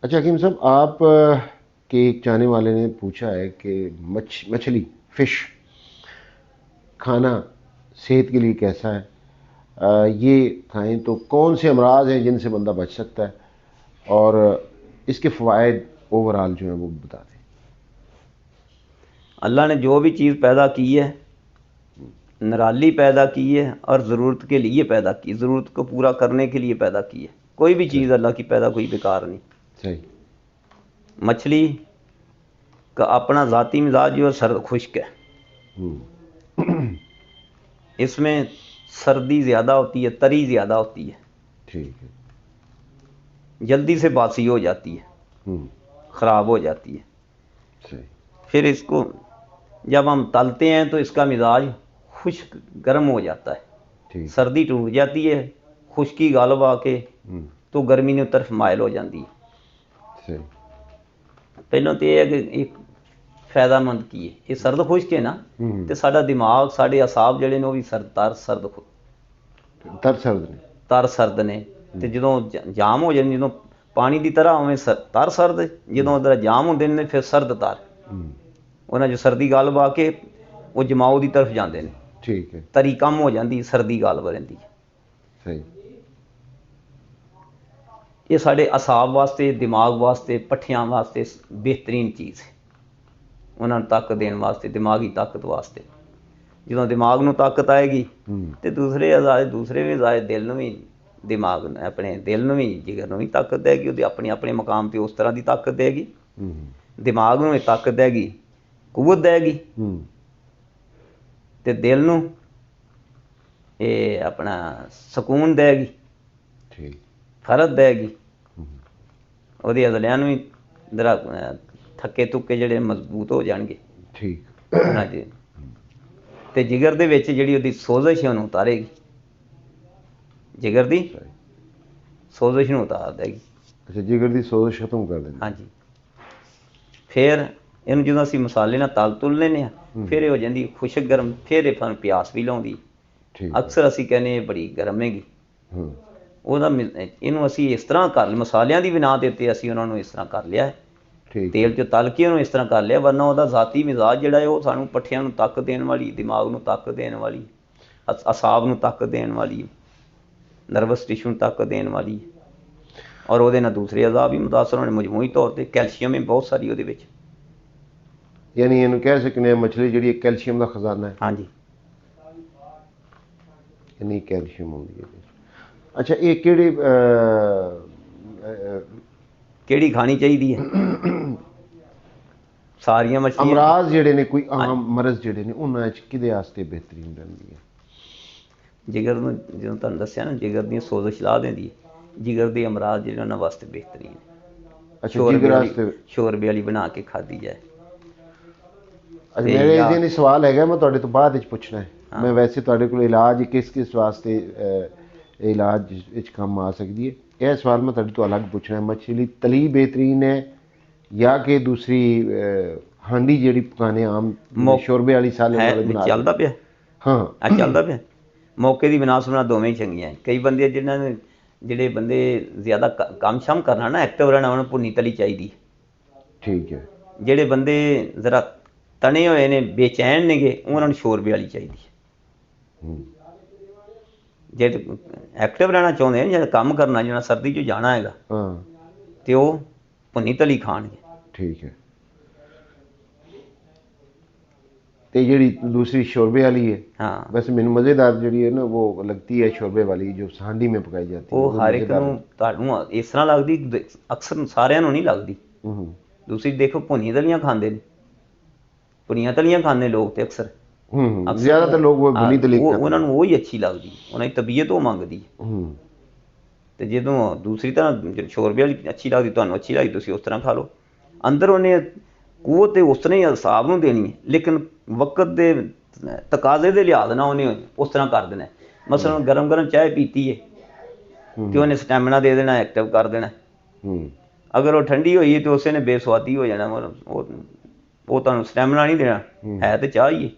अच्छा हकीम साहब, आप के एक चाहने वाले ने पूछा है कि मछली फिश खाना सेहत के लिए कैसा है? ये खाएं तो कौन से अमराज हैं जिनसे बंदा बच सकता है, और इसके फ़वाइद ओवरऑल जो है वो बता दें। अल्लाह ने जो भी चीज़ पैदा की है निराली पैदा की है और ज़रूरत के लिए पैदा की, ज़रूरत को पूरा करने के लिए पैदा की है। कोई भी सही चीज़ अल्लाह की पैदा कोई बेकार नहीं। सही। मछली का अपना ज़ाती मिजाज जो है सर्द खुश्क है। इसमें सर्दी ज़्यादा होती है, तरी ज़्यादा होती है, ठीक है। जल्दी से बासी हो जाती है, ख़राब हो जाती है। सही। फिर इसको जब हम तलते हैं तो इसका मिजाज खुश्क गर्म हो जाता है, ठीक। सर्दी टूट जाती है, खुश्की गालब आके तो गर्मी ने तरफ मायल हो जाती है। सही। पहलों तो यह है कि एक फायदामंद की है, ये सर्द खुश्क है ना, तो साडा दिमाग साढ़े असाब जड़े ने वो भी तर सर्द ने। तो जो जाम हो जाए, जो पानी की तरह उवें तर सर्द, जो उधर जाम होंगे ने फिर सर्द तर, उन्हें जो सर्दी गालब आके वो जमाओ की तरफ जाते हैं। ठीक है। तरी कम हो जाती, सर्दी गालब रही है। सही। ये साढ़े असाब वास्ते, दिमाग वास्ते, पट्ठियां वास्ते बेहतरीन चीज़ है। उन्होंने ताकत देने वास्ते, दिमागी ताकत वास्ते। जो दिमाग में ताकत आएगी तो दूसरे अजाए, दूसरे भी अजाए, दिल में भी, दिमाग ने अपने दिल में भी, जिगर में भी ताकत देगी, वो अपने अपने मकाम पर उस तरह की ताकत देगी। दिमाग में ताकत देगी, कुवत देगी, तो दिल में ये अपना सुकून देगी, फरत देगी। वो अदलियां भी जरा थके तुके जड़े मजबूत हो जाएंगे। ठीक। हाँ जी। तो जिगर दे विच जिहड़ी उहदी सोजिश है उन्हें उतारेगी, जिगर दी सोजिश नूं उतार देगी। अच्छा, जिगर की सोजिश खत्म कर देंगे। हाँ जी। फिर इन्हूं जो असीं मसाले नाल तल तुल लैंदे हां, फिर हो जाती खुश्क गर्म, फिर ये फिर प्यास भी लाउंदी। अक्सर असीं कहने बड़ी गर्म हैगी, ਉਹਦਾ ਇਹਨੂੰ ਅਸੀਂ ਇਸ ਤਰ੍ਹਾਂ ਕਰ ਲਿਆ, ਮਸਾਲਿਆਂ ਦੀ ਬਿਨਾਂ ਦੇ ਉੱਤੇ ਅਸੀਂ ਉਹਨਾਂ ਨੂੰ ਇਸ ਤਰ੍ਹਾਂ ਕਰ ਲਿਆ, ਤੇਲ 'ਚ ਤਲ ਕੇ ਉਹਨੂੰ ਇਸ ਤਰ੍ਹਾਂ ਕਰ ਲਿਆ। ਵਰਨਾ ਉਹਦਾ ਜ਼ਾਤੀ ਮਿਜ਼ਾਜ ਜਿਹੜਾ ਹੈ ਉਹ ਸਾਨੂੰ ਪੱਠਿਆਂ ਨੂੰ ਤਾਕਤ ਦੇਣ ਵਾਲੀ, ਦਿਮਾਗ ਨੂੰ ਤਾਕਤ ਦੇਣ ਵਾਲੀ, ਅਸਾਬ ਨੂੰ ਤਾਕਤ ਦੇਣ ਵਾਲੀ, ਨਰਵਸ ਟਿਸ਼ੂ ਨੂੰ ਤਾਕਤ ਦੇਣ ਵਾਲੀ, ਔਰ ਉਹਦੇ ਨਾਲ ਦੂਸਰੇ ਅਜ਼ਾਬ ਵੀ ਮੁਤਾਸਰ ਹੋਣੇ ਮਜਮੂਈ ਤੌਰ 'ਤੇ। ਕੈਲਸ਼ੀਅਮ ਵੀ ਬਹੁਤ ਸਾਰੀ ਉਹਦੇ ਵਿੱਚ। यानी ਇਹਨੂੰ ਕਹਿ ਸਕਨੇ ਆ ਮਛਲੀ ਜਿਹੜੀ ਕੈਲਸ਼ੀਅਮ ਦਾ ਖਜ਼ਾਨਾ ਹੈ। ਹਾਂਜੀ, ਇੰਨੀ ਕੈਲਸ਼ੀਅਮ ਹੁੰਦੀ ਹੈ। अच्छा, ये ਕਿਹੜੀ ਖਾਣੀ ਚਾਹੀਦੀ ਹੈ? ਸਾਰੀਆਂ ਮਛਲੀਆਂ। ਅਮਰਾਜ਼ ਜਿਹੜੇ ਨੇ, ਕੋਈ ਆਮ ਮਰਜ਼ ਜਿਹੜੇ ਨੇ, ਉਹਨਾਂ 'ਚ ਕਿਹਦੇ ਵਾਸਤੇ ਬਿਹਤਰੀਨ ਰਹਿੰਦੀ ਹੈ? ਜਿਗਰ ਨੂੰ ਜਦੋਂ ਤੁਹਾਨੂੰ ਦੱਸਿਆ ਨਾ, ਜਿਗਰ ਦੀਆਂ ਸੋਜ਼ਸ਼ ਲਾ ਦਿੰਦੀ ਹੈ। ਜਿਗਰ ਦੇ ਅਮਰਾਜ਼ ਜਿਹੜੇ ਉਹਨਾਂ ਵਾਸਤੇ ਬਿਹਤਰੀਨ। ਅੱਛਾ, ਜਿਗਰ ਵਾਸਤੇ ਸ਼ੋਰਬੇ ਵਾਲੀ ਬਣਾ ਕੇ ਖਾਧੀ ਜਾਏ। ਅੱਛਾ, ਮੇਰੇ ਇਹ ਸਵਾਲ ਹੈਗਾ, ਮੈਂ ਤੁਹਾਡੇ ਤੋਂ ਬਾਅਦ ਵਿੱਚ ਪੁੱਛਣਾ ਹੈ। ਮੈਂ ਵੈਸੇ ਤੁਹਾਡੇ ਕੋਲ ਇਲਾਜ ਕਿਸ ਕਿਸ ਵਾਸਤੇ इलाज इस काम आ सकती है, यह सवाल मैं तुहाडे तो अलग पूछना है। मछली तली बेहतरीन है या कि दूसरी हांडी जी पकाने आम शोरबे वाली साले चलता पे? हाँ, चलता पे। मौके की विनाश बना दोवें ही चंगियां। कई बंदे जिन्होंने जिहड़े बंदे ज़्यादा काम शाम करना ना, एक्टिव रहना, उन्हें भुनी तली चाहिए। ठीक है। जिहड़े बंदे जरा तने हुए ने, बेचैन ने गे, उन्होंने शोरबे वाली चाहिए। जे एक्टिव रहना चाहते हैं, जो काम करना, जो सर्दी च जाना है, तो वह भुनी तली खाएंगे। ठीक है। तो जी दूसरी शोरबे वाली है, हाँ, वैसे मैंने मज़ेदार जी है ना वो लगती है शोरबे वाली, जो हांडी में पकाई जाती है। वो हर एक नूं इस तरह लगती, अक्सर सारिਆਂ ਨੂੰ नहीं लगती। दूसरी देखो भुनी तलियां खाते, भुनियां तलियां खाते लोग तो अक्सर, ज़्यादातर लोग वो भुनी तली उन्होंने वही अच्छी लगती, उन्हें तबीयत वो मंगती। तो जो दूसरी तरह शोरबे वाली अच्छी लगती, तुहानूं अच्छी लगती, तुसीं उस तरह खा लो। अंदर उन्हें कुवत उस तरह ही हिसाब नूं देनी है, लेकिन वक्त के तकाजे के लिहाज ना उन्हें उस तरह कर देना। मसलन गर्म गर्म चाय पीती है तो उन्हें स्टैमिना दे देना, एक्टिव कर देना। अगर वो ठंडी हुई है तो उस ने बेसवादी हो जाना, वो तुहानूं स्टैमिना नहीं देना। है तो चाह ही है,